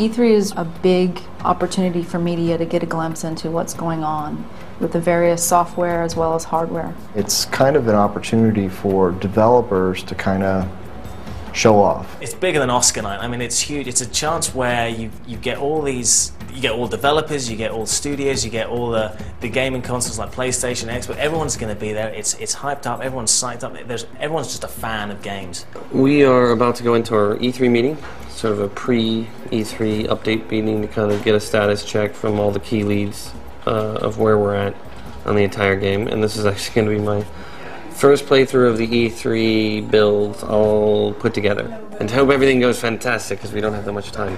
E3 is a big opportunity for media to get a glimpse into what's going on with the various software as well as hardware. It's kind of an opportunity for developers to kind of show off. It's bigger than Oscar night. I mean, it's huge. It's a chance where you get all these, you get all developers, you get all studios, you get all the gaming consoles like PlayStation, Xbox. Everyone's going to be there. It's hyped up. Everyone's psyched up. Everyone's just a fan of games. We are about to go into our E3 meeting, sort of a pre-E3 update meeting to kind of get a status check from all the key leads of where we're at on the entire game. And this is actually going to be my first playthrough of the E3 build all put together. And I hope everything goes fantastic because we don't have that much time.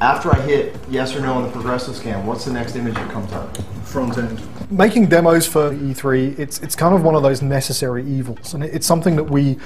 After I hit yes or no on the progressive scan, what's the next image that comes up? Front end. Making demos for E3, it's kind of one of those necessary evils, and it's something that we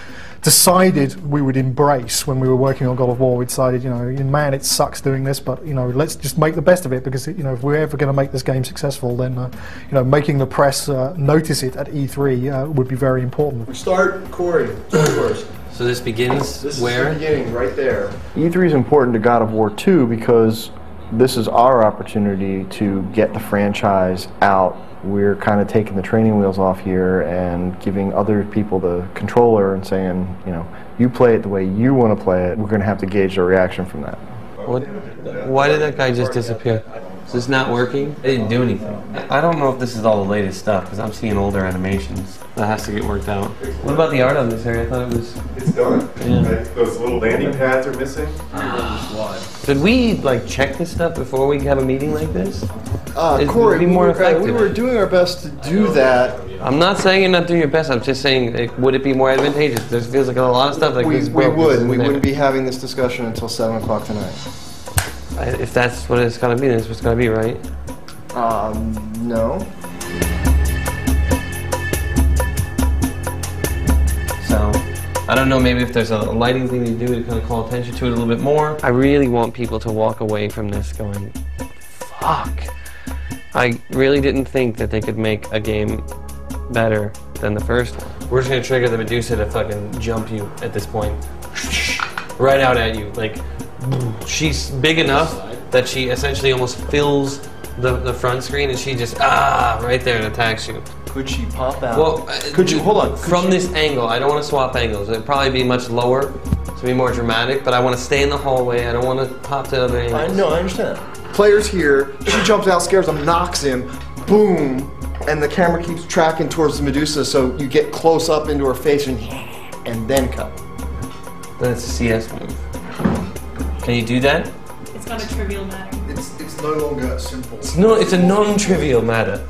decided we would embrace when we were working on God of War. We decided, you know, man, it sucks doing this, but, you know, let's just make the best of it, because, you know, if we're ever going to make this game successful, then, you know, making the press notice it at E3 would be very important. We start, Corey, first. So this begins This where? is the beginning, right there. E3 is important to God of War 2 because this is our opportunity to get the franchise out. We're kind of taking the training wheels off here and giving other people the controller and saying, you know, you play it the way you want to play it. We're going to have to gauge their reaction from that. Why did that guy just disappear? Is this not working? They didn't do anything. I don't know if this is all the latest stuff, because I'm seeing older animations. That has to get worked out. What about the art on this area? I thought it was... It's done. Yeah. Those little landing pads are missing. Should we, like, check this stuff before we have a meeting like this? Corey, be more effective. we were doing our best to do that. I'm not saying you're not doing your best. I'm just saying, like, would it be more advantageous? There feels like a lot of stuff like We this. broke. would. This isn't We there. wouldn't be having this discussion until 7 o'clock tonight. If that's what it's gonna be, then it's what's gonna be, right? No. So, I don't know, maybe if there's a lighting thing to do to kind of call attention to it a little bit more. I really want people to walk away from this going, fuck. I really didn't think that they could make a game better than the first one. We're just gonna trigger the Medusa to fucking jump you at this point. Right out at you. Like, she's big enough that she essentially almost fills the front screen, and she just, right there and attacks you. Could she pop out? Well, could you, hold on. From this angle, I don't want to swap angles. It'd probably be much lower to be more dramatic, but I want to stay in the hallway. I don't want to pop to other angles. I understand. Player's here, she jumps out, scares him, knocks him, boom, and the camera keeps tracking towards the Medusa, so you get close up into her face and then cut. Then it's a CS move. Can you do that? It's not a trivial matter. It's no longer simple. It's a non-trivial matter.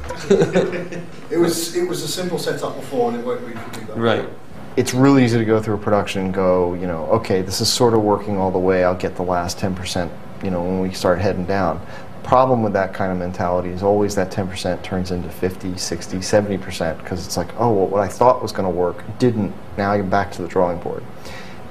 It was a simple setup before, and it won't be if you do that. Right. It's really easy to go through a production and go, you know, okay, this is sort of working all the way. I'll get the last 10%, you know, when we start heading down. Problem with that kind of mentality is always that 10% turns into 50, 60, 70% because it's like, oh, well, what I thought was going to work didn't. Now you're back to the drawing board.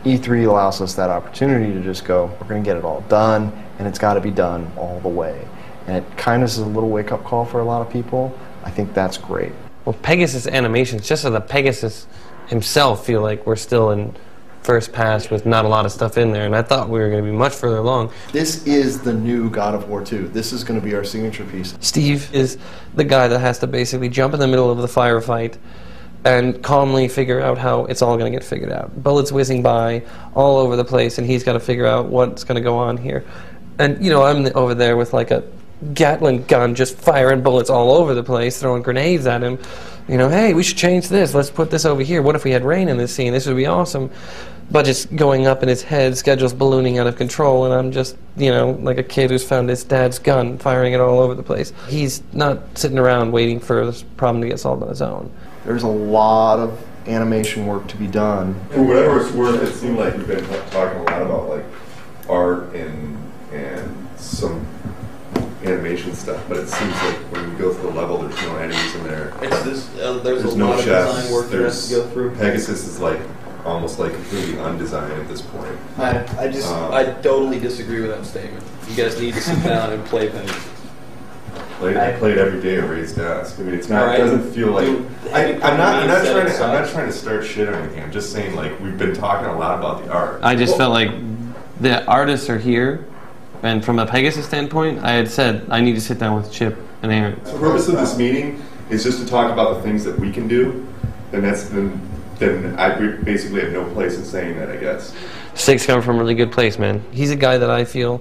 E3 allows us that opportunity to just go, we're going to get it all done, and it's got to be done all the way. And it kind of is a little wake-up call for a lot of people. I think that's great. Well, Pegasus animations, just so the Pegasus himself feel like we're still in first pass with not a lot of stuff in there, and I thought we were going to be much further along. This is the new God of War 2. This is going to be our signature piece. Steve is the guy that has to basically jump in the middle of the firefight and calmly figure out how it's all going to get figured out. Bullets whizzing by all over the place, and he's got to figure out what's going to go on here. And, you know, I'm over there with like a Gatling gun just firing bullets all over the place, throwing grenades at him. You know, hey, we should change this. Let's put this over here. What if we had rain in this scene? This would be awesome. Budget's going up in his head, schedule's ballooning out of control, and I'm just, you know, like a kid who's found his dad's gun, firing it all over the place. He's not sitting around waiting for this problem to get solved on his own. There's a lot of animation work to be done. For whatever it's worth, it seemed like we've been talking a lot about like art and some animation stuff, but it seems like when you go through the level, there's no enemies in there. There's a no lot of chests. design work that has to go through. Pegasus is like almost like completely undesigned at this point. I totally disagree with that statement. You guys need to sit down and play Pegasus. I played every day at Ray's desk. I mean, it's not. Right. It doesn't feel like. I'm not set trying to start shit on anything. I'm just saying, like, we've been talking a lot about the art. I just felt like the artists are here, And from a Pegasus standpoint, I had said I need to sit down with Chip and Aaron. The purpose of this meeting is just to talk about the things that we can do, then I basically have no place in saying that, I guess. Stig's coming from a really good place, man. He's a guy that I feel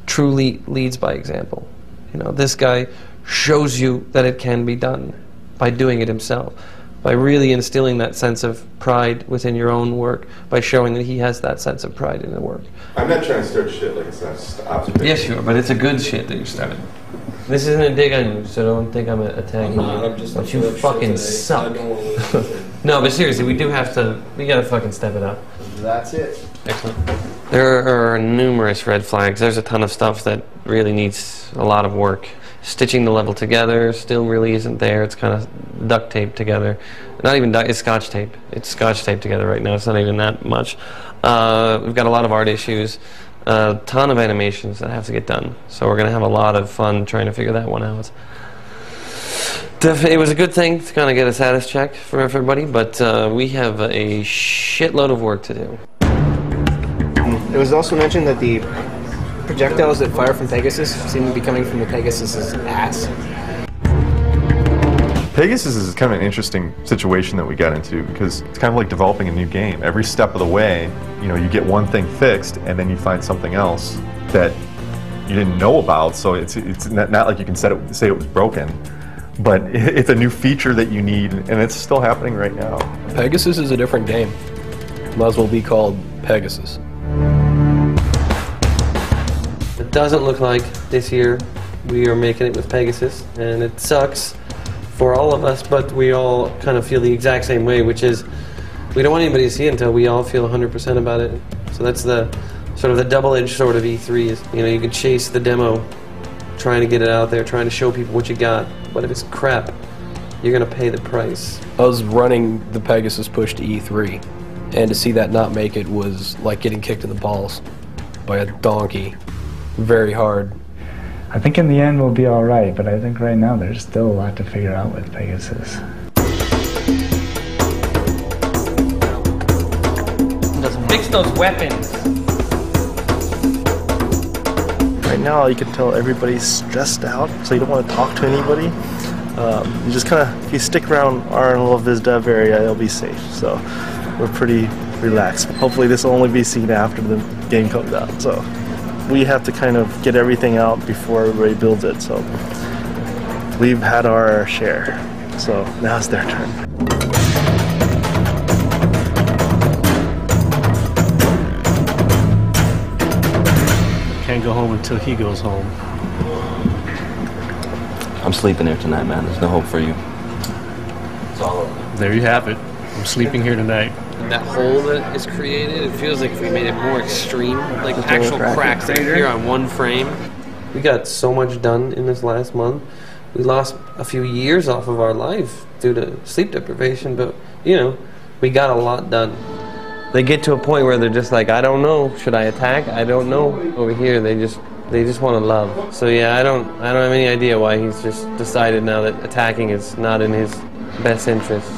truly leads by example. You know, this guy shows you that it can be done by doing it himself, by really instilling that sense of pride within your own work, by showing that he has that sense of pride in the work. I'm not trying to start shit, like I said, it's just observation. Yes, you are, but it's a good shit that you started. This isn't a dig on you, so don't think I'm attacking you. But you fucking suck. No, but seriously, we gotta fucking step it up. That's it. Excellent. There are numerous red flags. There's a ton of stuff that really needs a lot of work. Stitching the level together still really isn't there. It's kind of duct tape together. Not even it's scotch tape. It's scotch tape together right now. It's not even that much. We've got a lot of art issues. A ton of animations that have to get done. So we're going to have a lot of fun trying to figure that one out. It was a good thing to kind of get a status check for everybody, but we have a shitload of work to do. It was also mentioned that the projectiles that fire from Pegasus seem to be coming from the Pegasus's ass. Pegasus is kind of an interesting situation that we got into because it's kind of like developing a new game. Every step of the way, you know, you get one thing fixed and then you find something else that you didn't know about, so it's not like you can say it was broken, but it's a new feature that you need, and it's still happening right now. Pegasus is a different game. Might as well be called Pegasus. It doesn't look like this year we are making it with Pegasus, and it sucks for all of us, but we all kind of feel the exact same way, which is we don't want anybody to see it until we all feel 100% about it. So that's the sort of the double-edged sword of E3 is, you know, you can chase the demo, trying to get it out there, trying to show people what you got, but if it's crap, you're going to pay the price. I was running the Pegasus push to E3, and to see that not make it was like getting kicked in the balls by a donkey. Very hard. I think in the end we'll be all right, but I think right now there's still a lot to figure out with Pegasus. Just fix those weapons. Right now you can tell everybody's stressed out, so you don't want to talk to anybody. You just kind of, if you stick around our little biz dev area, you'll be safe. So we're pretty relaxed. Hopefully this will only be seen after the game comes out. So we have to kind of get everything out before everybody builds it. So we've had our share. So now it's their turn. Can't go home until he goes home. I'm sleeping here tonight, man. There's no hope for you. It's all over. There you have it. I'm sleeping here tonight. That hole that is created, it feels like if we made it more extreme, like actual cracks that appear on one frame. We got so much done in this last month. We lost a few years off of our life due to sleep deprivation, but, you know, we got a lot done. They get to a point where they're just like, I don't know, should I attack? I don't know. Over here, they just want to love. So yeah, I don't have any idea why he's just decided now that attacking is not in his best interest.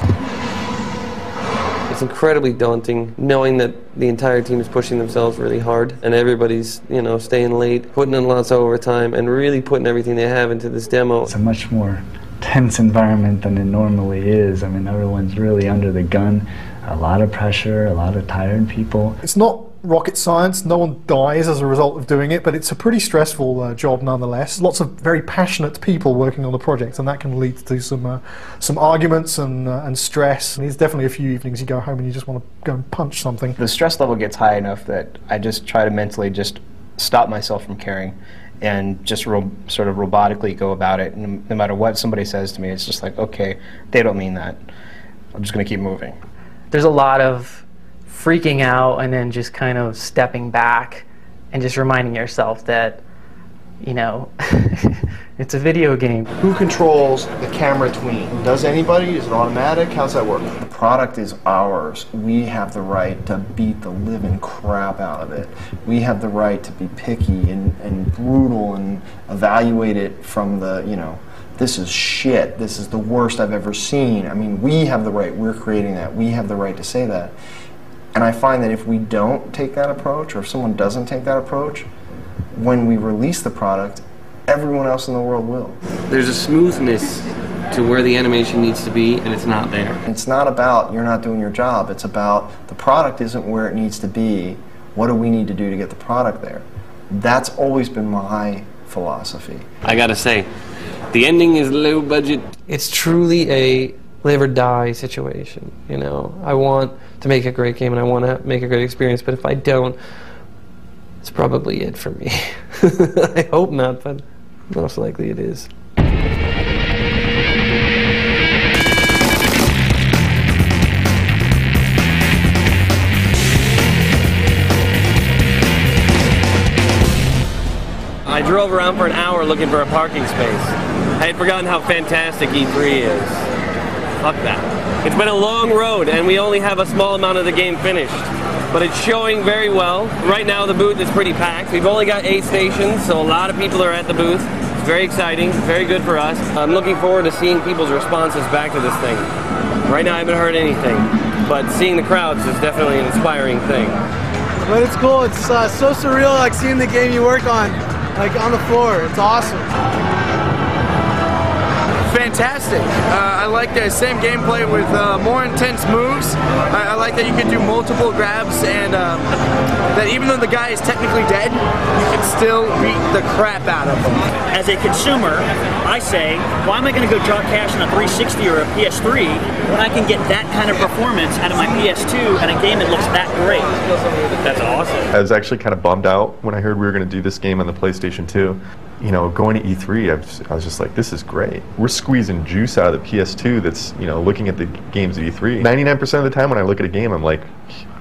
It's incredibly daunting knowing that the entire team is pushing themselves really hard and everybody's, you know, staying late, putting in lots of overtime and really putting everything they have into this demo. It's a much more tense environment than it normally is. I mean, everyone's really under the gun. A lot of pressure, a lot of tired people. It's not rocket science, no one dies as a result of doing it, but it's a pretty stressful job nonetheless. Lots of very passionate people working on the project, and that can lead to some arguments and stress. And there's definitely a few evenings you go home and you just want to go and punch something. The stress level gets high enough that I just try to mentally just stop myself from caring and just sort of robotically go about it. And no matter what somebody says to me, it's just like, okay, they don't mean that. I'm just going to keep moving. There's a lot of freaking out and then just kind of stepping back and just reminding yourself that, you know, it's a video game. Who controls the camera tween? Does anybody? Is it automatic? How's that work? The product is ours. We have the right to beat the living crap out of it. We have the right to be picky and brutal and evaluate it from the, you know, this is shit, this is the worst I've ever seen. I mean, we have the right, we're creating that, we have the right to say that. And I find that if we don't take that approach, or if someone doesn't take that approach, when we release the product, everyone else in the world will. There's a smoothness to where the animation needs to be, and it's not there. It's not about you're not doing your job. It's about the product isn't where it needs to be. What do we need to do to get the product there? That's always been my philosophy. I gotta say, the ending is low budget. It's truly a live or die situation, you know. I want to make a great game and I want to make a great experience, but if I don't, it's probably it for me. I hope not, but most likely it is. I drove around for an hour looking for a parking space. I had forgotten how fantastic E3 is. Fuck that. It's been a long road and we only have a small amount of the game finished. But it's showing very well. Right now the booth is pretty packed. We've only got 8 stations, so a lot of people are at the booth. It's very exciting, very good for us. I'm looking forward to seeing people's responses back to this thing. Right now I haven't heard anything, but seeing the crowds is definitely an inspiring thing. But it's cool, it's so surreal, like seeing the game you work on, like on the floor. It's awesome. Fantastic. I like the same gameplay with more intense moves. I like that you can do multiple grabs and that even though the guy is technically dead, you can still beat the crap out of him. As a consumer, I say, why am I going to go drop cash on a 360 or a PS3 when I can get that kind of performance out of my PS2 and a game that looks that great? That's awesome. I was actually kind of bummed out when I heard we were going to do this game on the PlayStation 2. You know, going to E3, I was just like, this is great. We're squeezing juice out of the PS2 that's, you know, looking at the games of E3. 99% of the time when I look at a game, I'm like,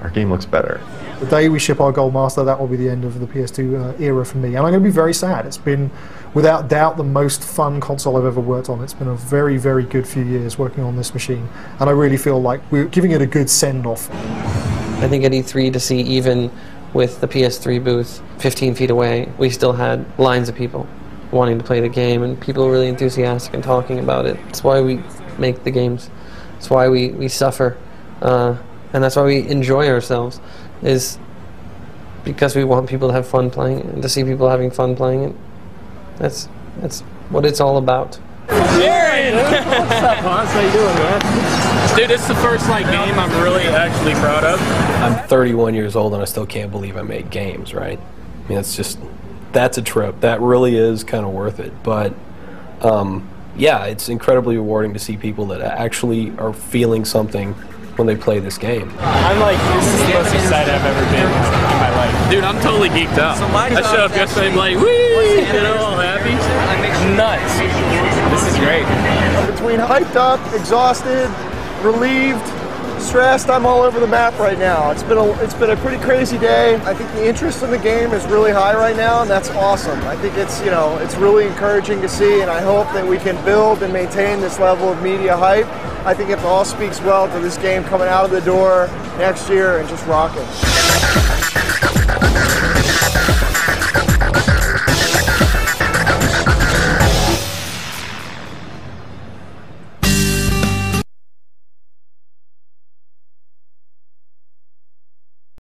our game looks better. The day we ship our Gold Master, that will be the end of the PS2 era for me. And I'm going to be very sad. It's been, without doubt, the most fun console I've ever worked on. It's been a very, very good few years working on this machine. And I really feel like we're giving it a good send-off. I think at E3 to see even with the PS3 booth 15 feet away, we still had lines of people wanting to play the game and people really enthusiastic and talking about it. That's why we make the games. That's why we suffer. And that's why we enjoy ourselves, is because we want people to have fun playing it and to see people having fun playing it. That's what it's all about. Jared! What's up, Hans? How you doing, man? Dude, it's the first game I'm really actually proud of. I'm 31 years old and I still can't believe I made games, right? I mean, that's a trip. That really is kind of worth it. But yeah, it's incredibly rewarding to see people that actually are feeling something when they play this game. This is the most excited I've ever been in my life. Dude, I'm totally geeked out. I showed up yesterday, I'm like, whee! You know, all happy. Nuts. This is great. Between hyped up, exhausted, relieved, stressed, I'm all over the map right now. It's been a pretty crazy day. I think the interest in the game is really high right now, and that's awesome. I think it's really encouraging to see, and I hope that we can build and maintain this level of media hype. I think it all speaks well to this game coming out of the door next year and just rocking.